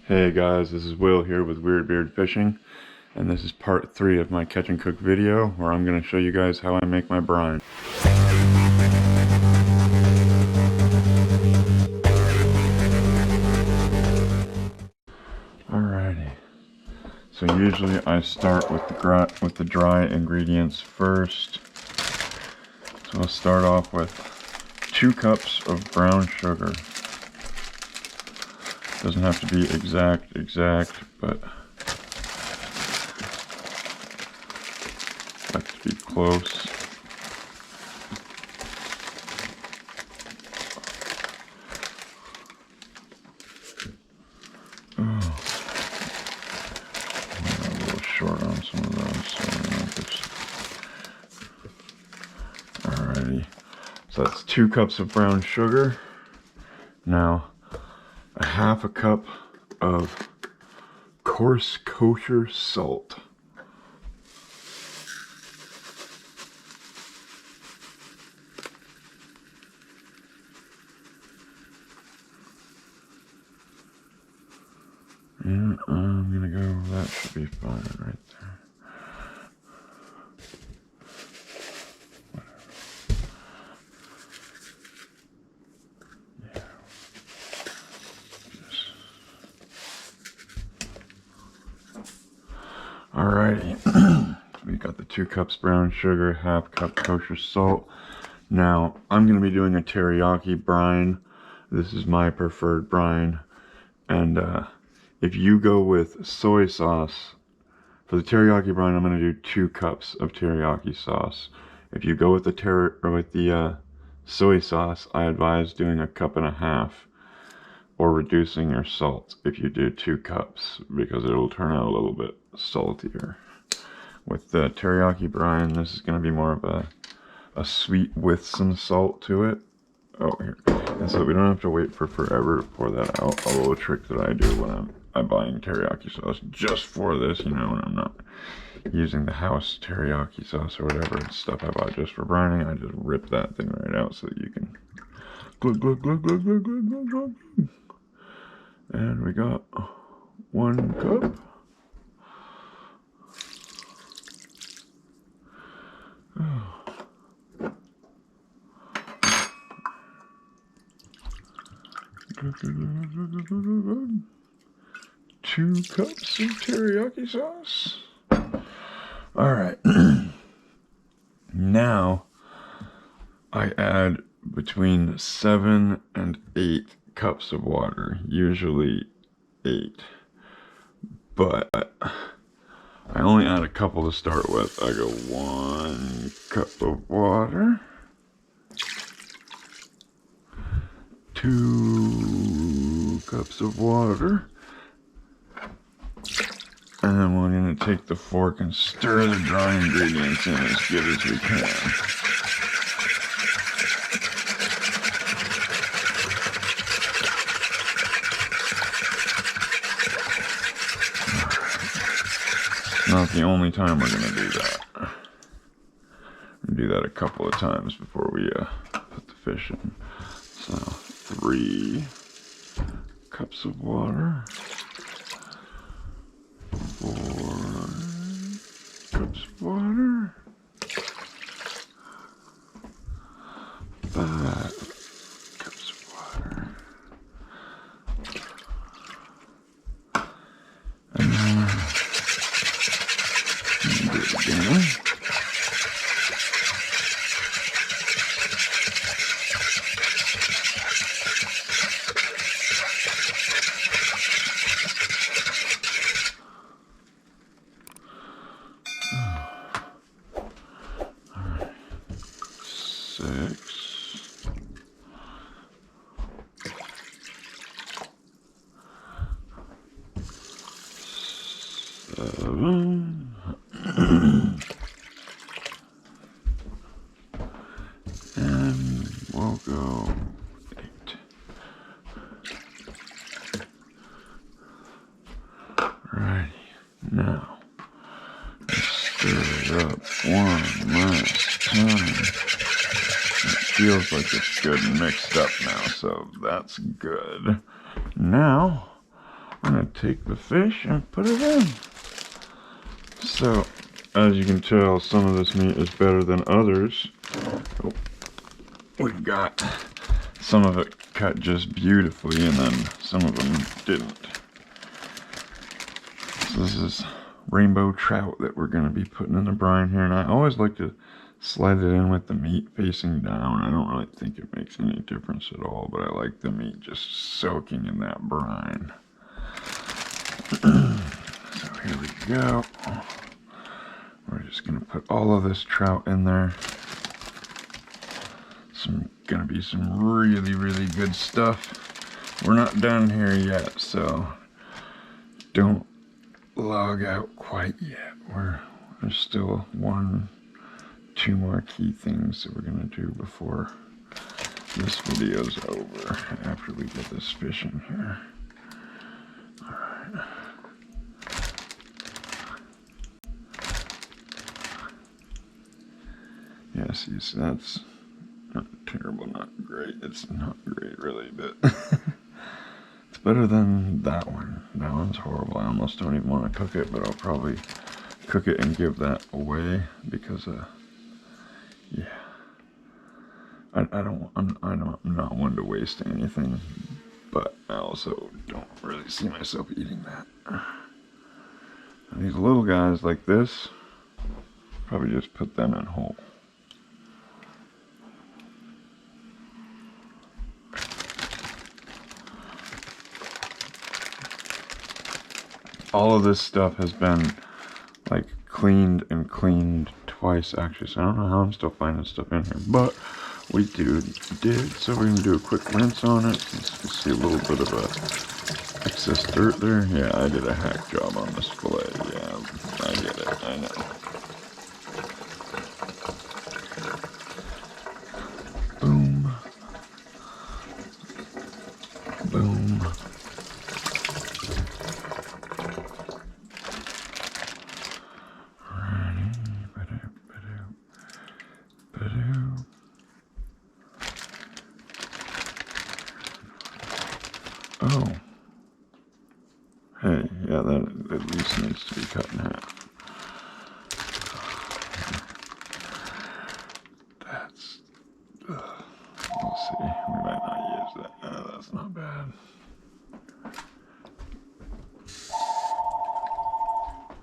Hey guys, this is Will here with Weird Beard Fishing, and this is part 3 of my catch and cook video where I'm going to show you guys how I make my brine. Alrighty, so usually I start with the dry ingredients first. So I'll start off with 2 cups of brown sugar. Doesn't have to be exact, but have to be close. Oh, I'm a little short on some of those, so alrighty. So that's 2 cups of brown sugar. Now, a half a cup of coarse kosher salt. And I'm gonna go, that should be fine right there. Alrighty, we got the 2 cups brown sugar, half cup kosher salt. Now, I'm going to be doing a teriyaki brine. This is my preferred brine. And if you go with soy sauce, for the teriyaki brine, I'm going to do 2 cups of teriyaki sauce. If you go with the soy sauce, I advise doing 1.5 cups. Or reducing your salt if you do 2 cups, because it'll turn out a little bit saltier. With the teriyaki brine, this is going to be more of a sweet with some salt to it. Oh, here. And so we don't have to wait for forever to pour that out. A little trick that I do when I'm buying teriyaki sauce just for this, you know, when I'm not using the house teriyaki sauce or whatever stuff I bought just for brining, I just rip that thing right out so that you can glug, glug, glug, glug, glug, glug, glug, glug. And we got 1 cup. Oh. 2 cups of teriyaki sauce. All right. Now I add between 7 and 8 cups of water, usually 8, but I only add a couple to start with. I go 1 cup of water, 2 cups of water, and then we're going to take the fork and stir the dry ingredients in as good as we can. Not the only time we're going to do that. We're going to do that a couple of times before we put the fish in. So, 3 cups of water, 4 cups of water, 5 cups of water, and then do it again. Alright. 6. 7. And we'll go 8. Alrighty, now let's stir it up one last time. It feels like it's good and mixed up now, so that's good. Now I'm gonna take the fish and put it in. So, as you can tell, some of this meat is better than others. Oh, we've got some of it cut just beautifully, and then some of them didn't. So this is rainbow trout that we're going to be putting in the brine here, and I always like to slide it in with the meat facing down. I don't really think it makes any difference at all, but I like the meat just soaking in that brine. So here we go. We're just going to put all of this trout in there. Gonna be some really, really good stuff. We're not done here yet, so don't log out quite yet. There's still 2 more key things that we're gonna do before this video's over, after we get this fish in here. Alright. Yeah, see, so that's not terrible, not great. It's not great, really, but it's better than that one. That one's horrible. I almost don't even want to cook it, but I'll probably cook it and give that away because, yeah, I'm not one to waste anything, but I also don't really see myself eating that. And these little guys like this, probably just put them in whole. All of this stuff has been like cleaned and cleaned twice actually, so I don't know how I'm still finding stuff in here, but we did. So we're gonna do a quick rinse on it. You can see a little bit of excess dirt there. Yeah, I did a hack job on this fillet. Yeah, I get it. I know. Boom. Boom. Oh. Hey, yeah, that at least needs to be cut in half. That's... we'll see. We might not use that. No, that's not bad.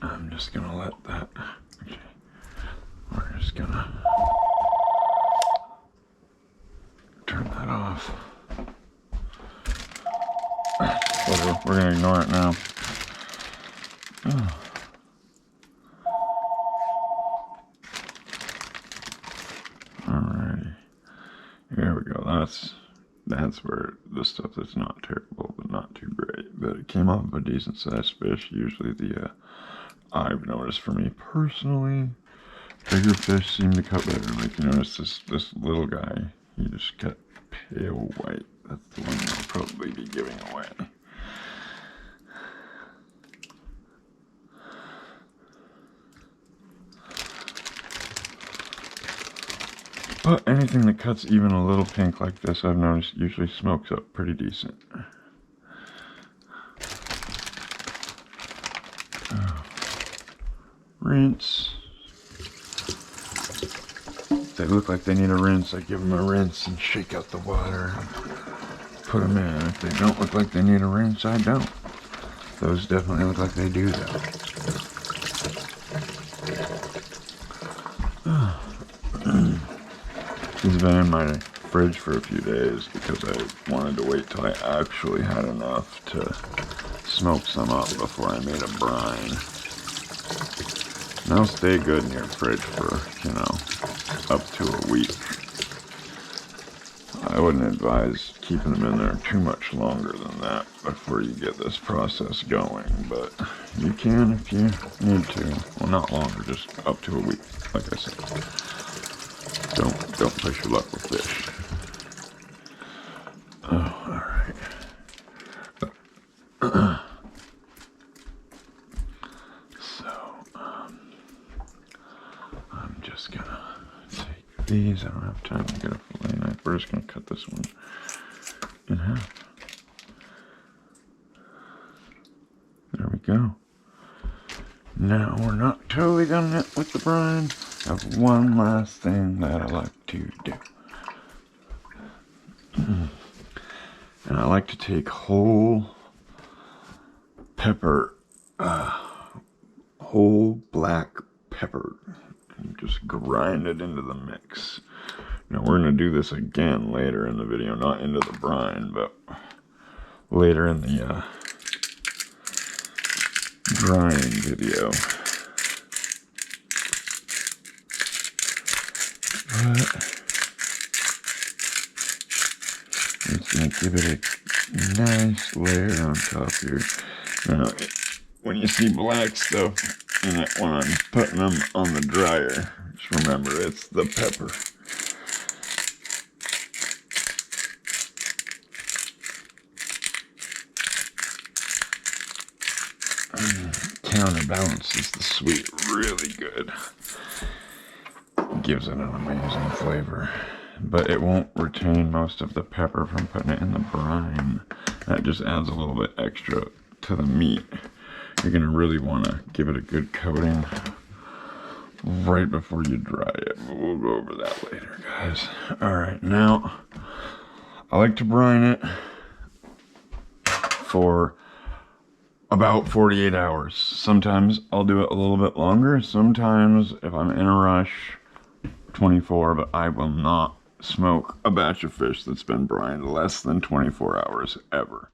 I'm just gonna let that... Okay. We're just gonna... turn that off. Whatever, we're gonna ignore it now. Oh. Alrighty. There we go. That's where the stuff that's not terrible, but not too great. But it came off of a decent sized fish. Usually I've noticed for me personally, bigger fish seem to cut better. Like you notice this little guy, he just cut pale white. That's the one I'll probably be giving away. But anything that cuts even a little pink like this, I've noticed, usually smokes up pretty decent. Rinse. If they look like they need a rinse, I give them a rinse and shake out the water and put them in. If they don't look like they need a rinse, I don't. Those definitely look like they do though. These have been in my fridge for a few days because I wanted to wait till I actually had enough to smoke some up before I made a brine. And they'll stay good in your fridge for, you know, up to a week. I wouldn't advise keeping them in there too much longer than that before you get this process going, but you can if you need to. Well, not longer, just up to a week, like I said. Don't push your luck with fish. Oh, alright. So, I'm just gonna take these. I don't have time to get a fillet knife. We're just gonna cut this one in half. go. Now we're not totally done yet with the brine. I have one last thing that I like to do. And I like to take whole pepper, whole black pepper, and just grind it into the mix. Now we're going to do this again later in the video, not into the brine, but later in the drying video. But it's going to give it a nice layer on top here. Now, when you see black stuff in it when I'm putting them on the dryer, just remember it's the pepper. Counterbalances the sweet really good. Gives it an amazing flavor, but it won't retain most of the pepper from putting it in the brine. That just adds a little bit extra to the meat. You're gonna really want to give it a good coating right before you dry it. We'll go over that later, guys. All right, now I like to brine it for about 48 hours. Sometimes I'll do it a little bit longer. Sometimes if I'm in a rush, 24, but I will not smoke a batch of fish that's been brined less than 24 hours ever.